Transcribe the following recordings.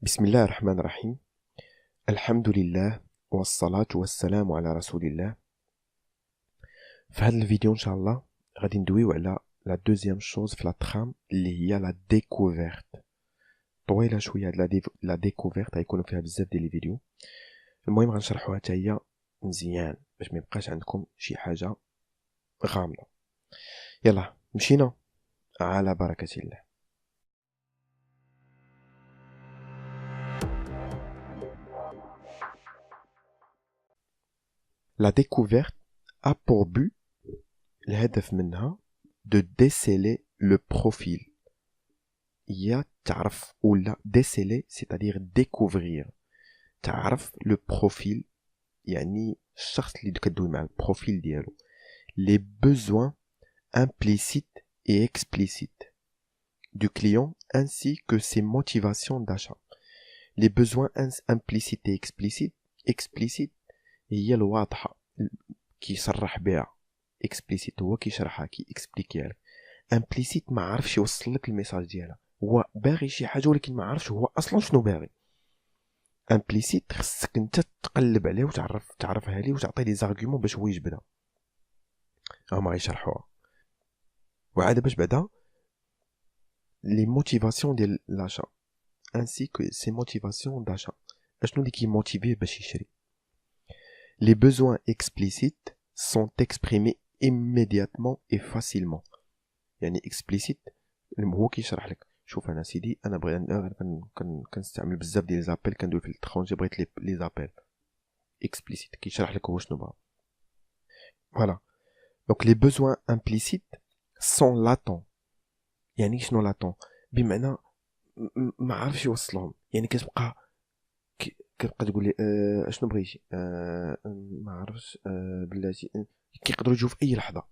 بسم الله الرحمن الرحيم. الحمد لله والصلاة والسلام على رسول الله. في هذا الفيديو ان شاء الله غادي ندويو على لا دوزيام شوز في لا ترام اللي هي لا ديكوفيرت. طويله شويه هاد لا ديكوفيرت، غيكونوا فيها بزاف ديال الفيديو. المهم غنشرحوها حتى هي مزيان باش ما يبقاش عندكم شي حاجه غامضه. يلا مشينا على بركه الله. La découverte a pour but الهدف منها de déceler le profil. هي تعرف ولا déceler c'est-à-dire découvrir. تعرف le profil يعني الشخص اللي كدوي مع البروفيل ديالو. Les besoins implicites et explicites du client ainsi que ses motivations d'achat. Les besoins implicites et explicites هي الواضحة كيصرح بها. explicite هو كيشرحها expliquer. implicite ما عارفش يوصل لك الميساج ديالها، هو باغي شي حاجه ولكن ما عارفش هو اصلا شنو باغي. implicite خصك انت تقلب عليه تعرفها ليه وتعطيه لي زارغومون باش هو يجبدها. هما غيشرحوها. وعاد باش بعدا لي موتيفاسيون ديال لاشا ainsi que ses motivations d'achat. اشنو اللي كيموتيفيه باش يشري. les besoins explicites sont exprimés immédiatement et facilement. يعني explicite هو كيشرح لك شوف انا سيدي انا بغيت كنستعمل بزاف ديال ليزابيل كندوي في الترونجي بغيت لي زابيل explicite كيشرح لك هو شنو بغا. فوالا دونك لي بوزوان امبليسيت سون لاتون. يعني شنو لاتون؟ بمعنى ما عارفش يوصلهم. يعني كتبقى تقول لي اشنو بغيتي ما عرفتش بلاتي كيقدروا يجوا في اي لحظه.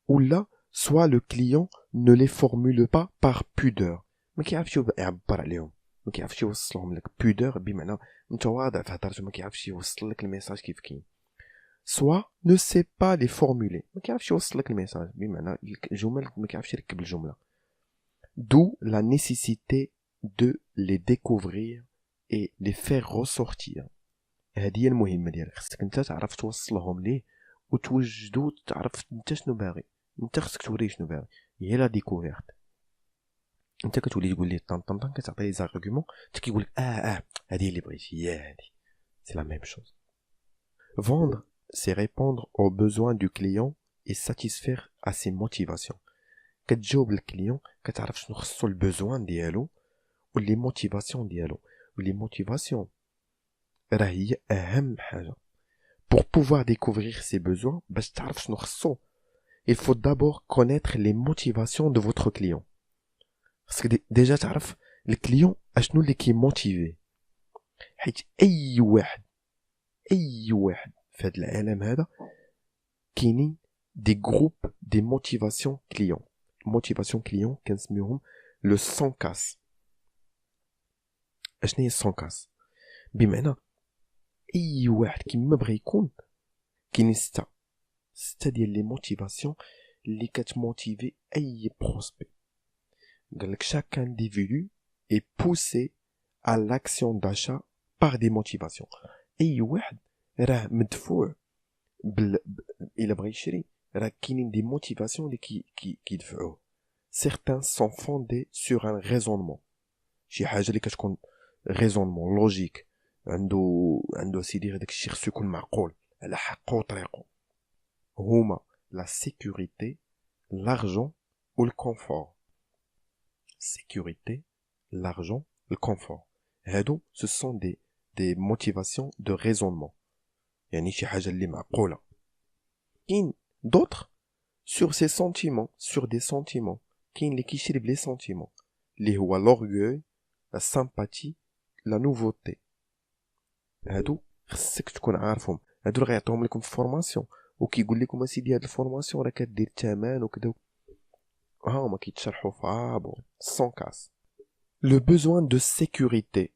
ولا soit le client ne les formule pas par pudeur. ما كيعرفش يعبر عليهم، ما كيعرفش يوصلهم لك. pudeur بمعنى متواضع في هضرته، ما كيعرفش يوصل لك الميساج كيف كاين. soit ne sait pas les formuler، ما كيعرفش يوصل لك الميساج بمعنى الجمل ما كيعرفش يركب الجمله. d'où la nécessité de les découvrir et les faire ressortir. هذه هي المهمه ديالك، خصك انت تعرف توصلهم ليه وتوجدو تعرف انت شنو باغي. انت خصك توريه شنو باغي. هي لا ديكوفيرت. انت كتولي تقول ليه طن طن طن كتعطي لي زارغومون انت كيقول لك هذه اللي بغيتي هي هذه. سي لا ميم شوز. vendre c'est répondre aux besoins du client et satisfaire à ses motivations. كتجاوب الكليون كتعرف شنو خصو البوزوان ديالو ولي موتيفاسيون ديالو. ولي موتيفاسيون راه هي اهم حاجه. pour pouvoir découvrir ses besoins باش تعرف شنو خصو il faut d'abord connaître les motivations de votre client. خصك ديجا تعرف الكليون اشنو اللي كيموتيفي. حيت اي واحد في هذا العالم هذا كاينين دي جروب دي موتيفاسيون كليون. موتيفاسيون كليون كنسميوهم لو 100 كاس. اشنو هي 100 كاس؟ بمعنى اي واحد كيما بغى يكون كاينين ستة ديال لي موتيفاسيون اللي كتموتيفي اي بروسبي. قال لك chaque individu est poussé à l'action d'achat par des motivations. اي واحد راه مدفوع الا بغى يشري راه كاينين دي موتيفاسيون اللي كيدفعوه. certains sont fondés sur un raisonnement. شي حاجه اللي كتكون raisonnement لوجيك، عنده سيدي هذاك الشيء خصو يكون معقول على حقه وطريقه. هما la sécurité, l'argent ou le confort. sécurité, l'argent, le confort. هادو ce sont des motivations de raisonnement. يعني شي حاجة اللي معقولة. كاين d'autres sur ces sentiments, sur des sentiments. كاين اللي كيشري بلي sentiments اللي هو l'orgueil, la sympathie, la nouveauté. هادو خصك تكون عارفهم. هادو اللي غيعطيهم لكم في فورماسيون وكيقول لكم اسيدي هاد الفورماسيون راه كدير الثمن وكذا. هما كيتشرحوا فابو 100 كاس. Le besoin de sécurité,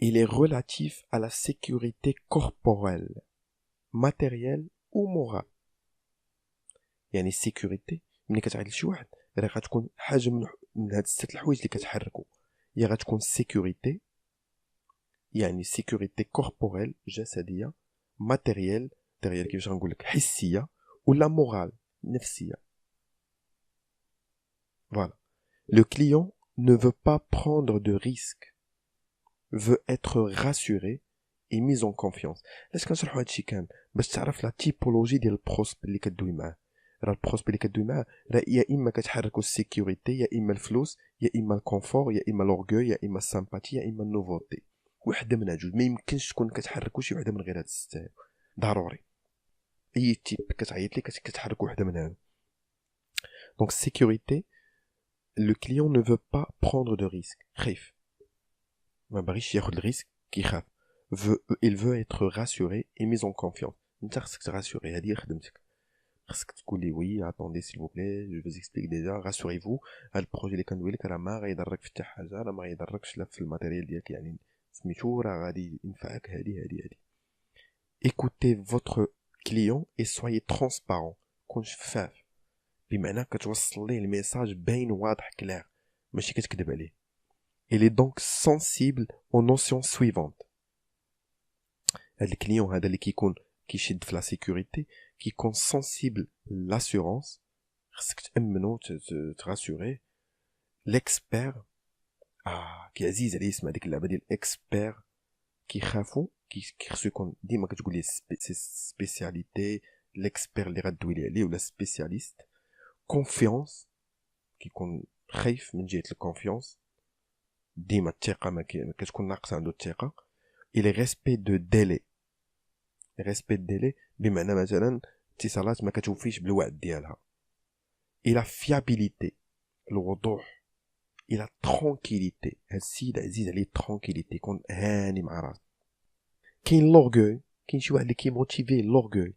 il est relatif à la sécurité corporelle, matérielle ou morale. يعني sécurité ملي كتعيط لشي واحد راه غتكون حاجه من هاد الست الحوايج اللي كتحركو. يا غتكون sécurité يعني sécurité corporelle جسدية matérielle derrière كيفاش غنقولك حسية ولا morale نفسية. Voilà. Le client ne veut pas prendre de risques, veut être rassuré et mis en confiance. علاش كنشرحوا هادشي كامل باش تعرف لا تيبولوجي ديال البروسبي اللي كدوي معاه. راه البروسبي اللي كدوي معاه راه يا اما كتحركو السيكوريتي يا اما الفلوس يا اما الكونفور يا اما لورغوي يا اما السامباتي يا اما النوفوتي. وحده من هاد جوج ما يمكنش تكون كتحركو شي وحده من غير هاد السته ضروري. اي تيب كتعيط لي كتحرك وحده من هادو. دونك السيكوريتي le client ne veut pas prendre de risques. خايف ما باغيش ياخد الريسك كيخاف. il veut être rassuré et mis en confiance. انت خصك تراسوري هذه خدمتك. خصك تقول لي وي اتوندي سيل فوبلي جو فوز اكسبليك ديجا راسوري-فو هاد البروجي اللي كندوي لك راه ما غيضرك في حتى حاجه راه ما غيضركش لا في الماتيريال ديالك يعني سميتو راه غادي ينفعك هادي. écoutez votre client et soyez transparent. كون شفاف بمعنى كتوصل ليه الميساج باين واضح كلير ماشي كتكذب عليه. il est donc sensible aux notions suivantes. هاد الكليون هذا اللي كيكون كيشد في لا سيكوريتي كيكون sensible l'assurance خصك تامنو تراسوري. l'expert كي عزيز عليه يسمع ديك اللعبه ديال اكسبير كيخافو خصو يكون ديما كتقول ليه سبيسياليتي l'expert اللي غدوي ليه عليه ولا سبيسياليست. confiance كيكون خايف من جهه الكونفيونس ديما الثقه ما كتكون ناقصه عنده الثقه. il respect de délai. respect de délai بمعنى مثلا اتصالات ما كتوفيش بالوعد ديالها. il a fiabilité الوضوح. il a tranquillité هاد السيد عزيز عليه tranquillité يكون هاني مع راسو. كاين l'orgueil كاين شي واحد اللي كيموتيفي l'orgueil.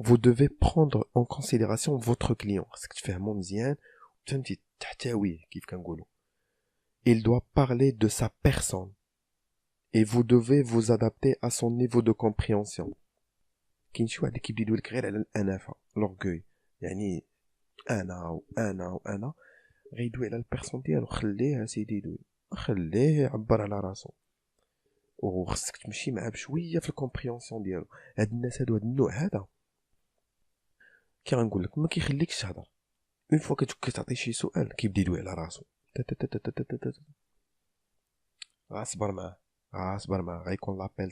vous devez prendre en considération votre client خصك تفهمو مزيان فهمتي تحتويه كيف كنقولوا. il doit parler de sa personne et vous devez vous adapter à son niveau de compréhension. كاين شي واحد اللي كيبدا يدوي لك غير على الانافه l'orgueil يعني انا غيدوي على البيرسون ديالو. خليه سيدي يدوي خليه يعبر على راسو وخصك تمشي معاه بشويه في الكومبريونسيون ديالو. هاد الناس هادو هاد النوع هذا كي غنقول لك ما كيخليكش تهضر. اون فوا كتعطي شي سؤال كيبدا يدوي على راسو غاصبر معاه غيكون لابيل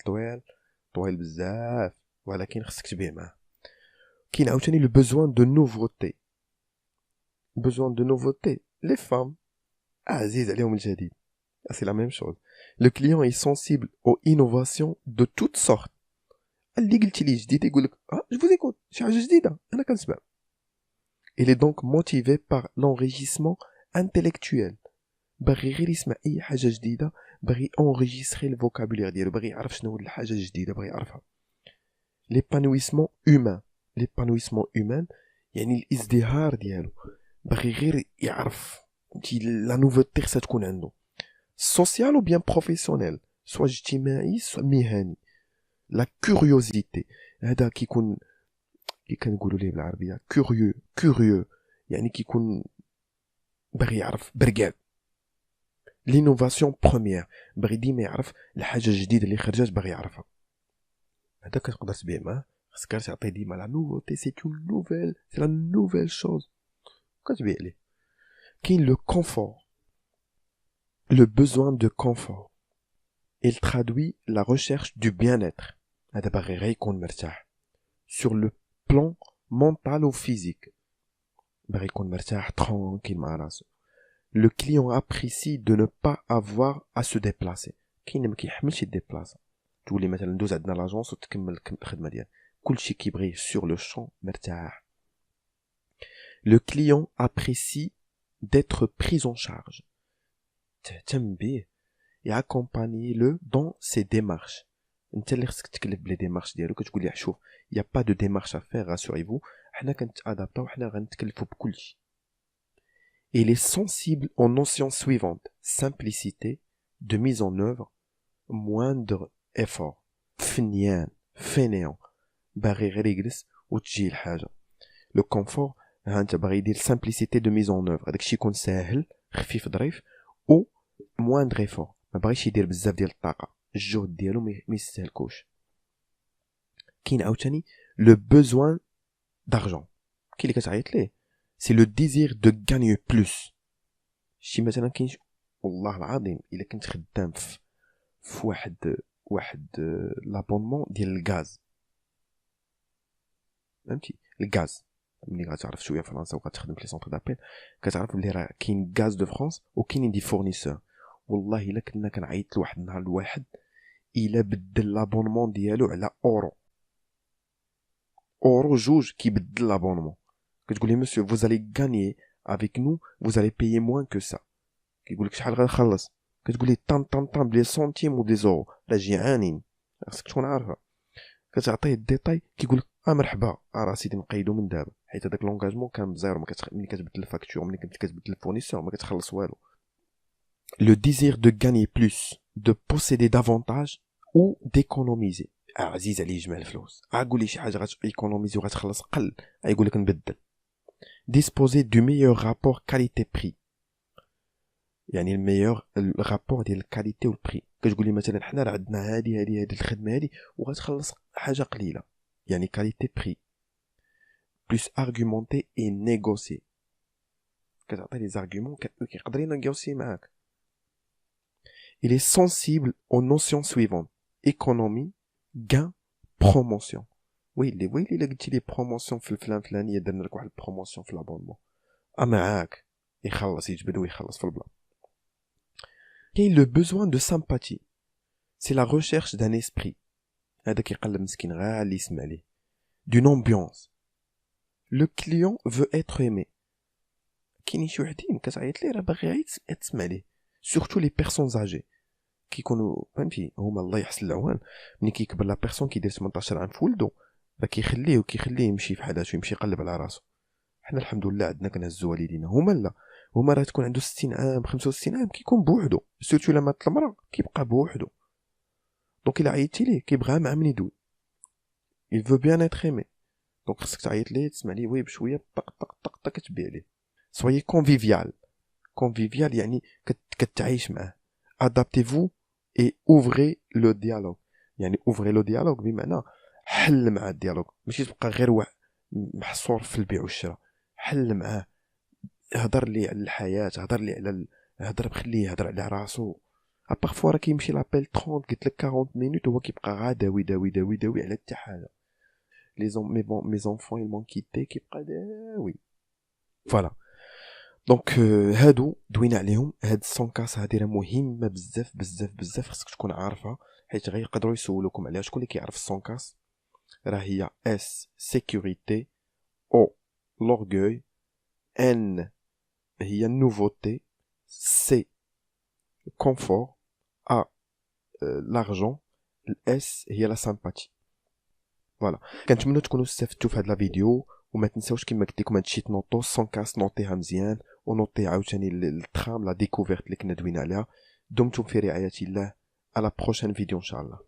طويل بزاف ولكن خصك تبيع معاه. كاين عاوتاني لو بوزوان دو نوفوتي لي فام عزيز عليهم الجديد. c'est la même chose. le client est sensible aux innovations de toutes sortes. اللي قلتي لي جديد يقول لك je vous écoute شي حاجه جديده انا كنسمع. il est donc motivé par l'enrichissement intellectuel. باغي غير يسمع اي حاجه جديده باغي انريجيستري الفوكابولير ديالو باغي يعرف شنو هو الحاجه الجديده باغي يعرفها. l'épanouissement humain يعني الازدهار ديالو باغي غير يعرف لا نوفوتي خصها تكون عنده. social ou bien professionnel سواء اجتماعي سواء مهني. لا كوريوزيتي هذا كيكون كي كنقولوا ليه بالعربيه كوريو يعني كيكون باغي يعرف برقال. l'innovation première باغي ديما يعرف الحاجه الجديده اللي خرجت باغي يعرفها. هذا كتقدر تبيع معاه خصك تعطي ديما لا نوفوتي سي لا نوفيل شوز كتبيع ليه. كاين لو كونفور le besoin de confort. il traduit la recherche du bien-être. هذا باغي غير يكون مرتاح sur le plan mental ou physique باغي يكون مرتاح tranquille مع راسو. le client apprécie de ne pas avoir à se déplacer. كاين ما كيحملش يديبلاصا تولي مثلا دوز عندنا لاجونس وتكمل الخدمه ديالك كلشي كيبغي sur le champ مرتاح. le client apprécie d'être pris en charge. تهتم بيه et accompagner-le dans ses démarches. انت اللي خصك تكلف بلي ديمارش ديالو كتقول ليه شوف يا با دو ديمارش افير راسوري-فو حنا كنتادابطاو حنا غنتكلفوا بكلشي. il est sensible aux notions suivantes: simplicité, de mise en œuvre, moindre effort. fainéant باغي غير يجلس وتجي الحاجه. لو كونفور ها انت باغي يدير simplicité de mise en œuvre هذاك الشيء يكون ساهل خفيف ظريف و moindre effort ما باغيش يدير بزاف ديال الطاقه الجهد ديالو ما يستهلكوش. كاين عاوتاني لو بوزوان دارجون، كاين اللي كتعيط ليه سي لو ديزير دو غانيو بلوس. شي مثلا كاين والله العظيم الا كنت خدام في واحد لابونمون ديال الغاز، فهمتي الغاز، ملي غتعرف شويه فرنسا وغتخدم في لي سونتر دابيل كتعرف بلي راه كاين غاز دو فرانس وكاينين دي فورنيسور. والله الا كنا كنعيط لواحد النهار لواحد الا بدل لابونمون ديالو على اورو جوج كيبدل لابونمون، كتقول لي مسيو vous allez gagner avec nous vous allez payer moins que ça. كيقول لك شحال غنخلص، كتقول لي طن بلي سنتيم و بلي زورو، لا جيعانين خاصك تكون عارفها. كتعطيه الديتاي كيقول لك مرحبا راه سيدي نقيدو من دابا، حيت هذاك لونغاجمون كان بزيرو، ملي كتبدل الفاكتور ملي كنت كتبدل الفورنيسور ما كتخلص والو. لو ديزير دو غاني بلوس دو بوسيدي دافونتاج او ديكونوميزي. عزيز عليه يجمع الفلوس، قول لي شي حاجه غتيكونوميزي وغتخلص قل يقول لك نبدل. ديسبوزي دو ميور رابور كاليتي بري، يعني الميور الرابور ديال الكاليتي والبري. كتقول لي مثلا حنا راه عندنا هذه الخدمه هذه وغتخلص حاجه قليله، يعني كاليتي بري بلوس ارغومونتي اي نيغوسي. كتعطي لي زارغومون كيقدر ينيغوسي معاك. il est sensible aux notions suivantes économie gain promotion. ويلي الا قلتي لي بروموسيون في الفلان فلانيه درنا لك واحد البروموسيون في لابونمون معاك يخلص يجبد ويخلص في البلان. كاين لو بوزوان دو سامباتي سي لا ريشيرش دان اسبري، هذا كيقلب مسكين غا اللي يسمع ليه. دون امبيونس لو كليون فو اتر ايمي، كاينين شي وحدين كتعيط ليه راه باغي تسمع ليه، سورتو لي بيرسون زاجي كيكونوا فهمتي هما الله يحسن العوان. ملي كيكبر لا بيرسون كيدير 18 عام في ولدو راه كيخليه يمشي في حداته يمشي يقلب على راسو. حنا الحمد لله عندنا كنهزو والدينا، هما لا، هما راه تكون عنده 60 عام 65 عام كيكون بوحدو، سورتو لما مات المرا كيبقى بوحدو. دونك الا عيطتي ليه كيبغيها مع من يدوي، il veut bien être aimé. دونك خصك تعيط ليه تسمع ليه وي بشويه طق طق طق طق كتبيع ليه. سويي كونفيفيال يعني كتعيش معاه. adaptez-vous et ouvrez le dialogue، يعني ouvrez le dialogue بمعنى حل مع الديالوج، ماشي تبقى غير محصور في البيع والشراء. حل معاه، هضر لي على الحياه، هضر خليه يهضر على راسو. بارفوا راه كيمشي لابيل 30 قلت لك 40 مينوت هو كيبقى غا داوي على حتى حاجه. لي مي زونفون ils m'ont quitté كيبقى داوي. فوالا دونك هادو دوينا عليهم. هاد السونكاس هادي راه مهمه بزاف خصك تكون عارفها، حيت غيقدروا يسولوكم عليها. شكون اللي كيعرف السونكاس؟ راه هي اس سيكوريتي، او لورغوي، ان هي النوفوتي، سي كونفور، ا لارجون، الاس هي لا سامباتي. فوالا كنتمنى تكونوا استفدتوا في هاد لا فيديو، وما تنساوش كما قلت لكم هادشي تنوطو السونكاس نوطيها مزيان، ونوطي عاوتاني الترام لا ديكوفيرت اللي كنا دوينا عليها. دمتم في رعاية الله، على بروشين فيديو ان شاء الله.